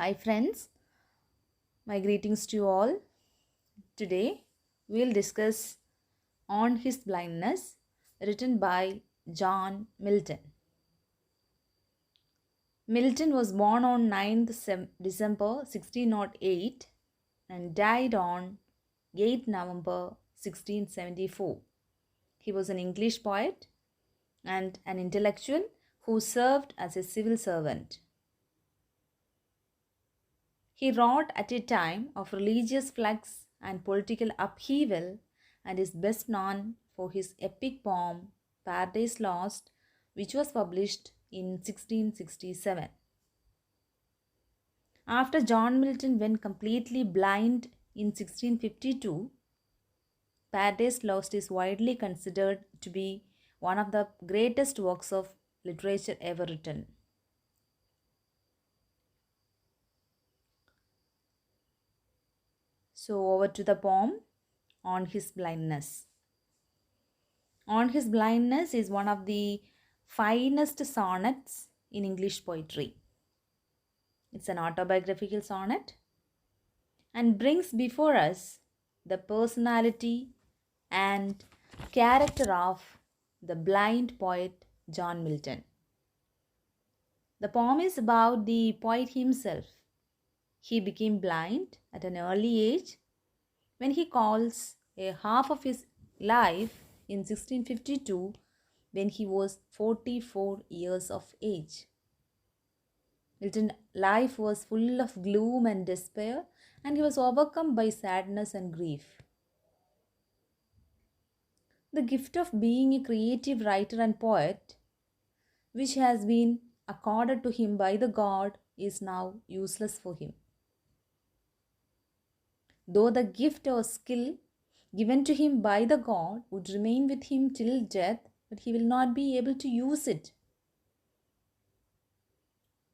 Hi friends, my greetings to you all. Today we'll discuss On His Blindness, written by John Milton. Milton was born on 9th December 1608 and died on 8th November 1674. He was an English poet and an intellectual who served as a civil servant. He wrote at a time of religious flux and political upheaval and is best known for his epic poem Paradise Lost, which was published in 1667. After John Milton went completely blind in 1652, Paradise Lost is widely considered to be one of the greatest works of literature ever written. So, over to the poem On His Blindness. On His Blindness is one of the finest sonnets in English poetry. It's an autobiographical sonnet and brings before us the personality and character of the blind poet John Milton. The poem is about the poet himself. He became blind at an early age when he calls a half of his life in 1652 when he was 44 years of age. Milton's life was full of gloom and despair, and he was overcome by sadness and grief. The gift of being a creative writer and poet, which has been accorded to him by the God, is now useless for him. Though the gift or skill given to him by the God would remain with him till death, but he will not be able to use it.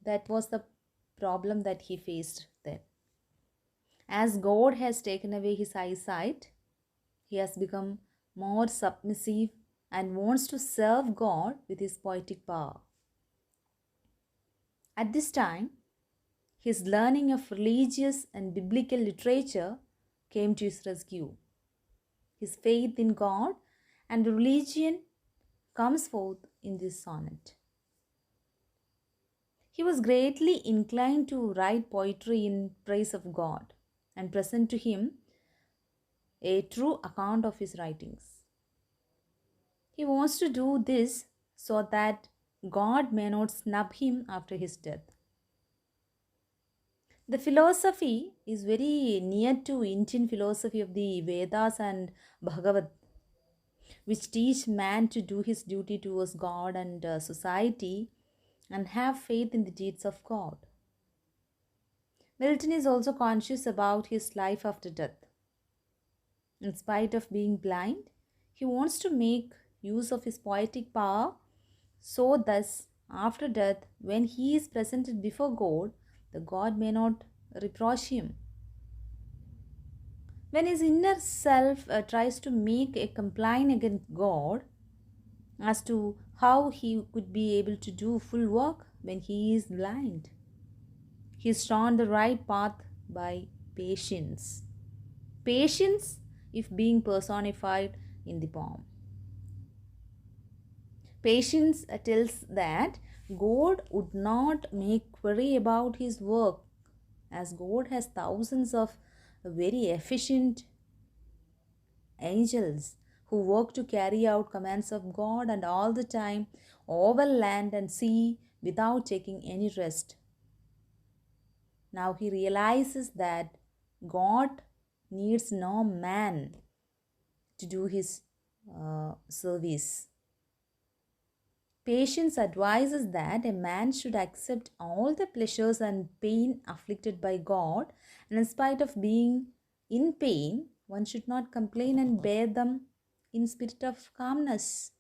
That was the problem that he faced then. As God has taken away his eyesight, he has become more submissive and wants to serve God with his poetic power. At this time, his learning of religious and biblical literature came to his rescue. His faith in God and religion comes forth in this sonnet. He was greatly inclined to write poetry in praise of God and present to him a true account of his writings. He wants to do this so that God may not snub him after his death. The philosophy is very near to Indian philosophy of the Vedas and Bhagavad, which teach man to do his duty towards God and society and have faith in the deeds of God. Milton is also conscious about his life after death. In spite of being blind, he wants to make use of his poetic power so thus after death, when he is presented before God, the God may not reproach him. When his inner self tries to make a complaint against God as to how he could be able to do full work when he is blind, he is shown the right path by patience. Patience, if being personified in the poem. Patience tells that God would not make query about his work, as God has thousands of very efficient angels who work to carry out commands of God and all the time over land and sea without taking any rest. Now he realizes that God needs no man to do his service. Patience advises that a man should accept all the pleasures and pain afflicted by God, and in spite of being in pain, one should not complain and bear them in spirit of calmness.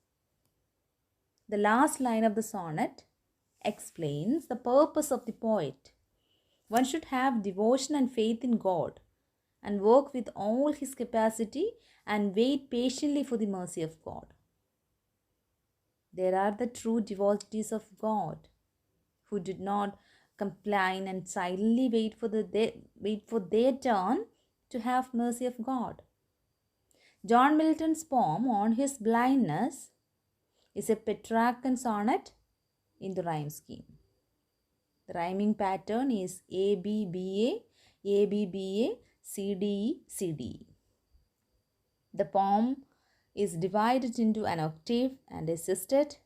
The last line of the sonnet explains the purpose of the poet. One should have devotion and faith in God and work with all his capacity and wait patiently for the mercy of God. There are the true devotees of God who did not complain, and silently wait for their turn to have mercy of God. John Milton's poem on his blindness is a Petrarchan sonnet in the rhyme scheme. The rhyming pattern is A B B A, A B B A, C D E, C D E. The poem is divided into an octave and a sestet,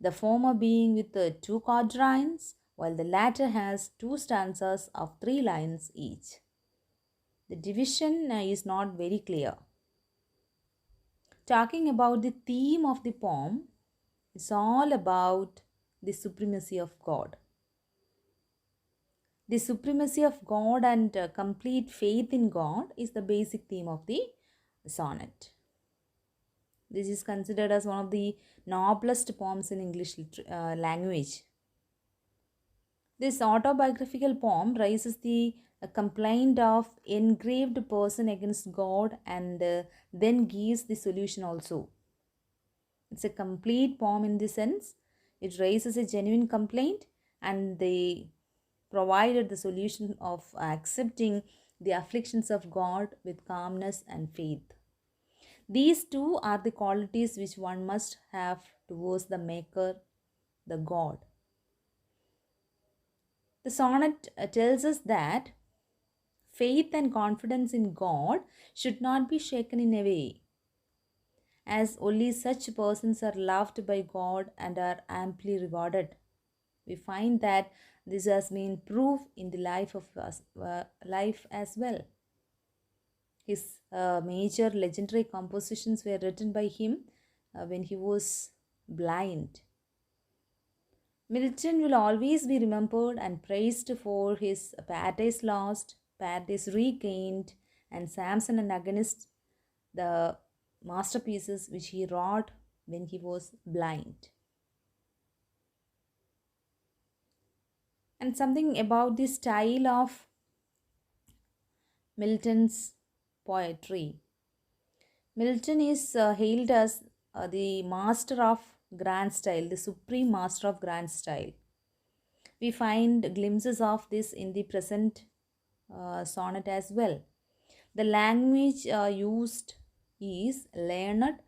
the former being with the two quatrains, while the latter has two stanzas of 3 lines each. The division is not very clear. Talking about the theme of the poem, it's all about the supremacy of God. The supremacy of God and complete faith in God is the basic theme of the sonnet. This is considered as one of the noblest poems in English language. This autobiographical poem raises the complaint of engraved person against God and then gives the solution also. It's a complete poem in the sense it raises a genuine complaint and they provided the solution of accepting the afflictions of God with calmness and faith. These two are the qualities which one must have towards the Maker, the God. The sonnet tells us that faith and confidence in God should not be shaken in away, as only such persons are loved by God and are amply rewarded. We find that this has been proved in the life as well. His major legendary compositions were written by him when he was blind. Milton will always be remembered and praised for his Paradise Lost, Paradise Regained, and Samson and Agonist, the masterpieces which he wrote when he was blind. And something about the style of Milton's poetry. Milton is hailed as the master of grand style, the supreme master of grand style. We find glimpses of this in the present sonnet as well. The language used is learned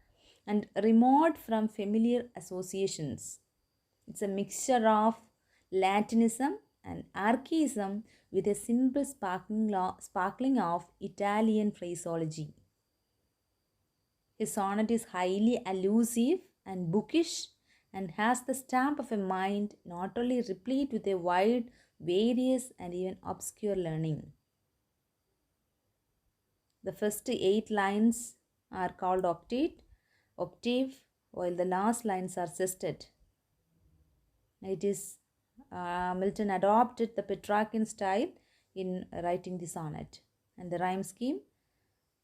and remote from familiar associations. It's a mixture of Latinism and archaism with a simple sparkling of Italian phraseology. His sonnet is highly allusive and bookish and has the stamp of a mind not only replete with a wide, various, and even obscure learning. The first 8 lines are called octave, while the last lines are sestet. It is Milton adopted the Petrarchan style in writing the sonnet. And the rhyme scheme,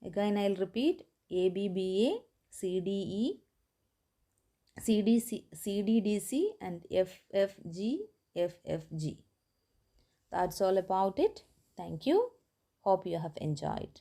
again I'll repeat, A B B A, C D E, C D D C, and F F G, F F G. That's all about it. Thank you. Hope you have enjoyed.